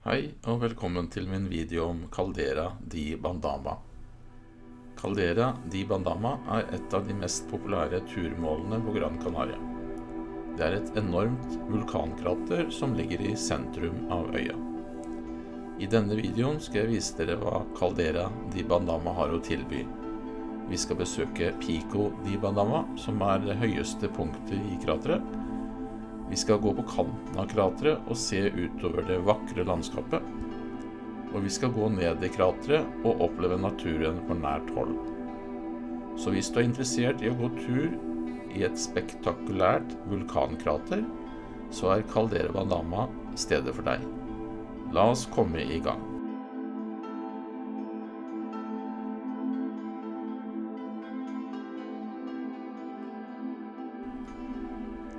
Hei og velkommen til min video om Caldera di Bandama. Caldera di Bandama er et av de mest populære turmålene på Gran Canaria. Det er et enormt vulkankrater som ligger i sentrum av øya. I denne videoen skal jeg vise dere hva Caldera di Bandama har å tilby. Vi skal besøke Pico di Bandama, som er det høyeste punktet i krateret. Vi skal gå på kanten av krateret og se utover det vakre landskapet. Og vi skal gå ned i krateret og oppleve naturen på nært hold. Så hvis du er interessert i å gå tur i et spektakulært vulkankrater, så er Caldera Bandama stedet for deg. La oss komme i gang.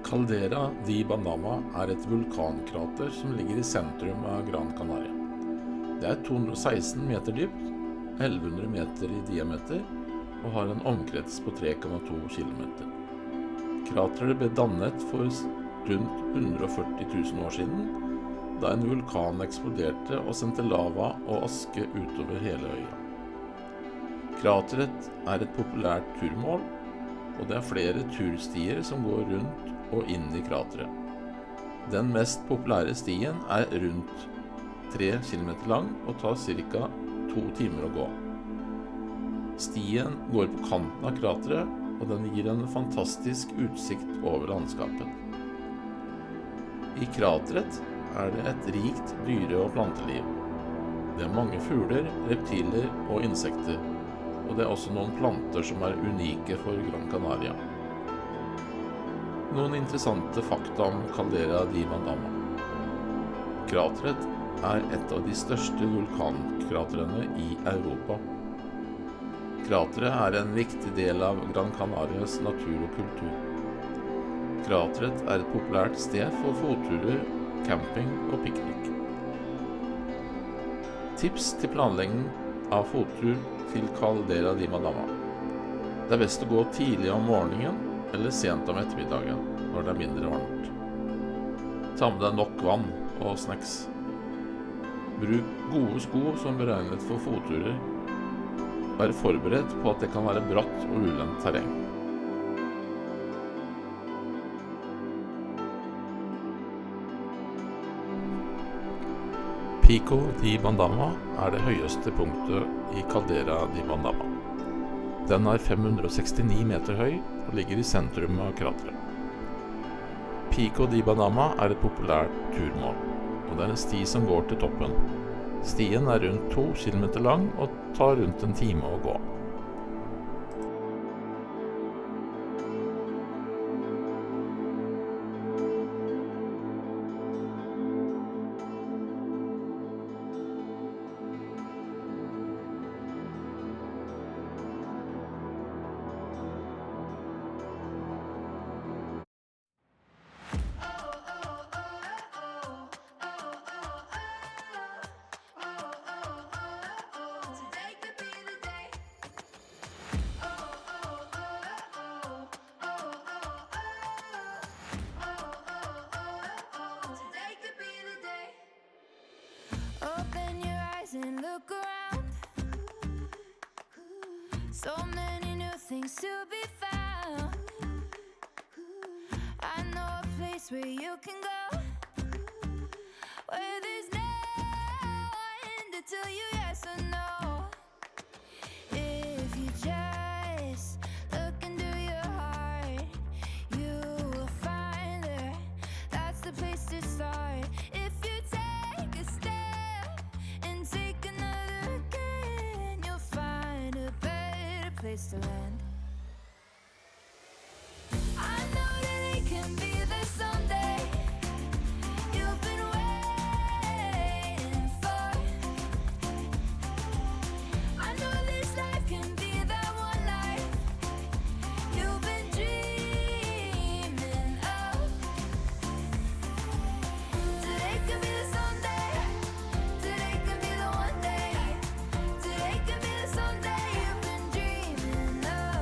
Caldera di Bandama er et vulkankrater som ligger i sentrum av Gran Canaria. Det er 216 meter dypt, 1100 meter i diameter og har en omkrets på 3,2 kilometer. Krateret ble dannet for rundt 140 000 år siden, da en vulkan eksploderte og sendte lava og aske utover hele øya. Krateret er et populært turmål, og det er flere turstier som går rundt og inn i krateret. Den mest populære stien er rundt 3 kilometer lang og tar ca. 2 timer å gå. Stien går på kanten av krateret, og den gir en fantastisk utsikt over landskapet. I krateret er det et rikt dyre- og planteliv. Det er mange fugler, reptiler og insekter, og det er også noen planter som er unike for Gran Canaria. Noen interessante fakta om Caldera di Bandama. Krateret er et av de største vulkankraterene i Europa. Krateret er en viktig del av Gran Canarias natur og kultur. Krateret er et populært sted for fotturer, camping og piknik. Tips til planlegging av fottur til Caldera di Bandama. Det er best å gå tidlig om morgenen eller sent om ettermiddagen, når det er mindre varmt. Ta med deg nok vann og snacks. Bruk gode sko som beregnet for fotturer. Vær forberedt på at det kan være bratt og ulendt terreng. Pico di Bandama er det høyeste punktet i Caldera di Bandama. Den er 569 meter høy og ligger i sentrum av krateret. Pico di Bandama er et populært turmål, og det er en sti som går til toppen. Stien er rundt 2 kilometer lang og tar rundt en time å gå. Open your eyes and look around. So many new things to be found. I know a place where you can go, where there's no one to tell you yes or no. If you just look into your heart, you will find there. That's the place to start. If you take a step and take another again, you'll find a better place to land. I know that it can be there someday. You've been waiting for. I know this life can be that one life you've been dreaming of. Today can be the someday. Today can be the one day. Today can be the someday you've been dreaming of.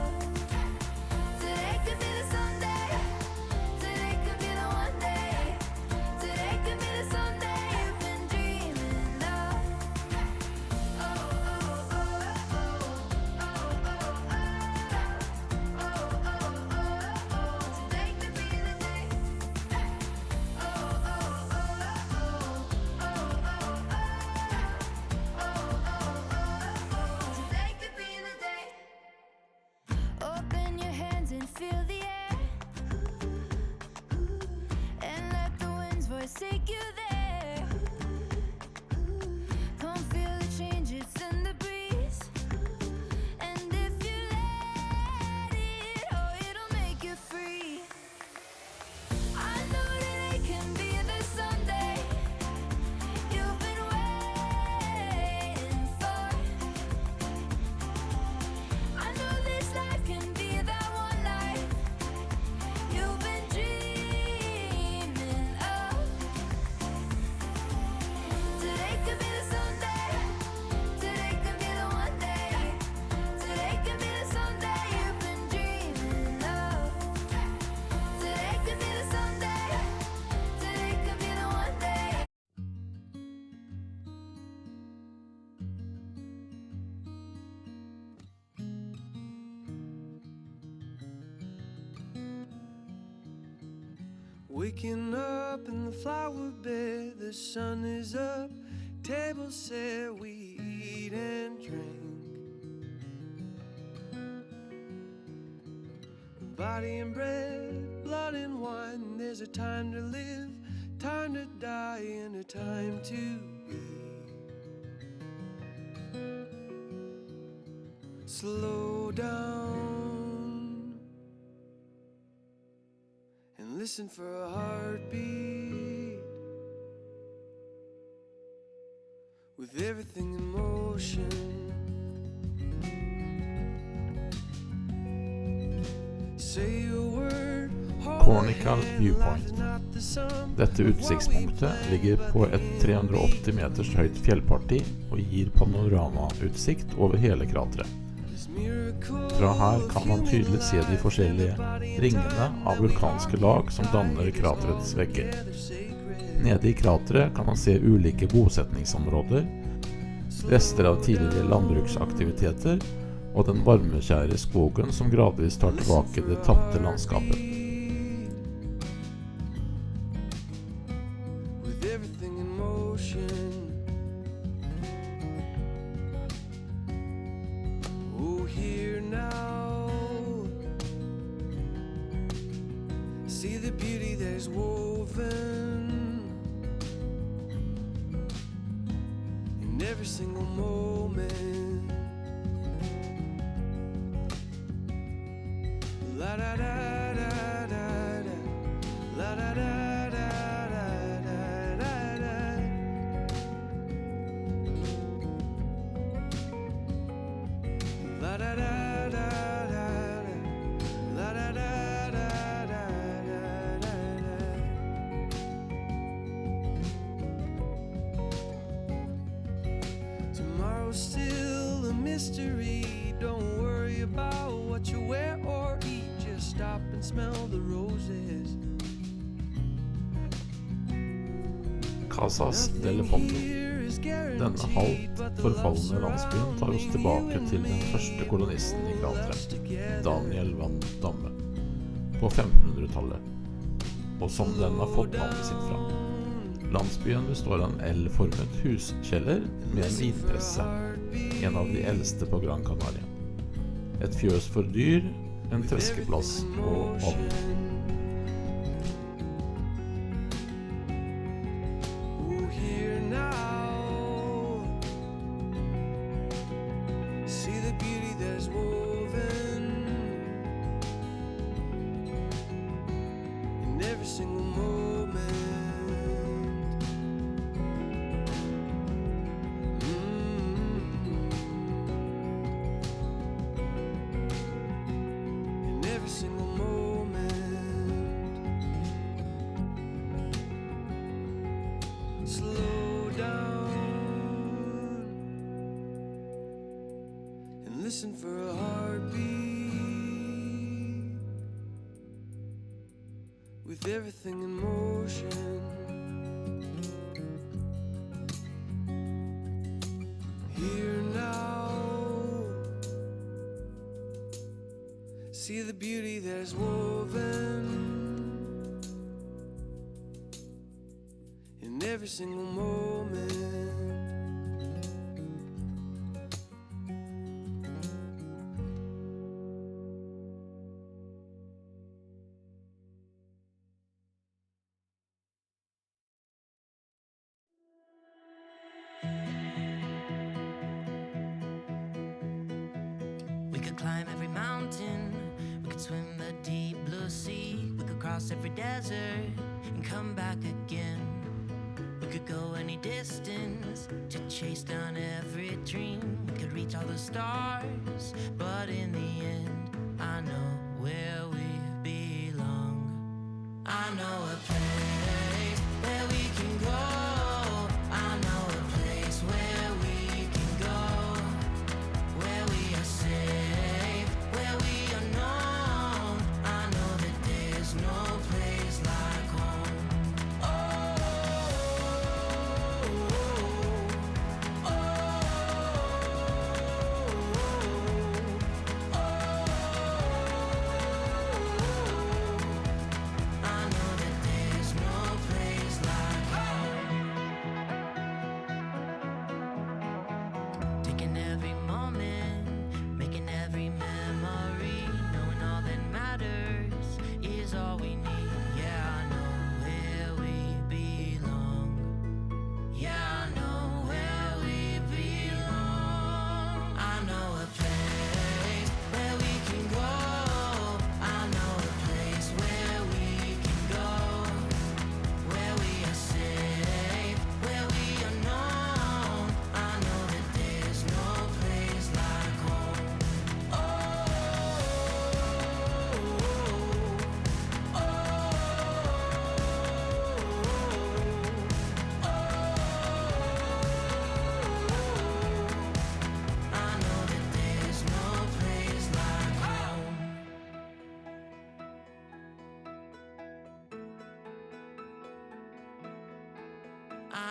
Waking up in the flower bed, the sun is up, table set, we eat and drink. Body and bread, blood and wine, there's a time to live, time to die, and a time to be. Slow down and listen for a heartbeat. With everything in motion, say a word. Cornical Viewpoint. Dette utsiktspunktet ligger på et 380 meters høyt fjellparti og gir panoramautsikt over hele krateret. Fra her kan man tydelig se de forskjellige ringene av vulkanske lag som danner kraterets vegger. Nede i krateret kan man se ulike bosetningsområder, rester av tidligere landbruksaktiviteter og den varmekjære skogen som gradvis tar tilbake det tapte landskapet. See the beauty that is woven in every single moment. La da da da da da, la da da da da da da. La da da da da, la da da. Still a mystery. Don't worry about what you wear or eat. Just stop and smell the roses. Casas del Fondo. Denne halvt forfallende landsbyen tar oss tilbake til den første kolonisten i krateret, Daniel van Damme, på 1500-tallet, og som den har fått navnet sitt fra. Landsbyen består av en L-formet huskjeller med en vinpresse, en av de eldste på Gran Canaria. Et fjøs for dyr, en treskeplass og ovn. Listen for a heartbeat with everything in motion. Here now, see the beauty that is woven in every single moment. Climb every mountain, we could swim the deep blue sea, we could cross every desert and come back again. We could go any distance to chase down every dream, we could reach all the stars, but in the end I know where we belong. I know a place where we can go, I know a place where we can go, where we are safe, where we are known. I know that there's no place like home. Oh, oh, oh, oh, I know that there's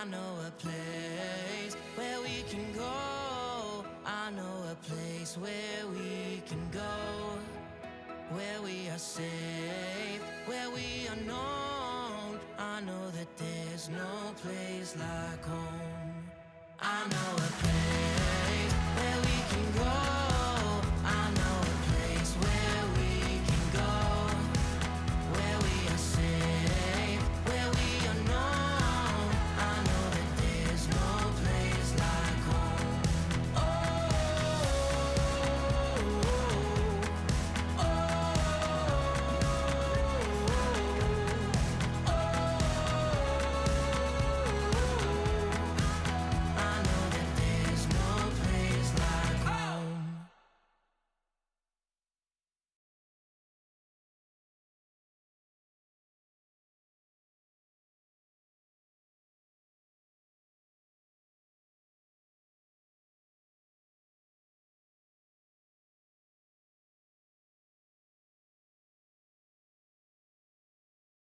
I know a place where we can go. I know a place where we can go, where we are safe, where we are known. I know that there's no place like home.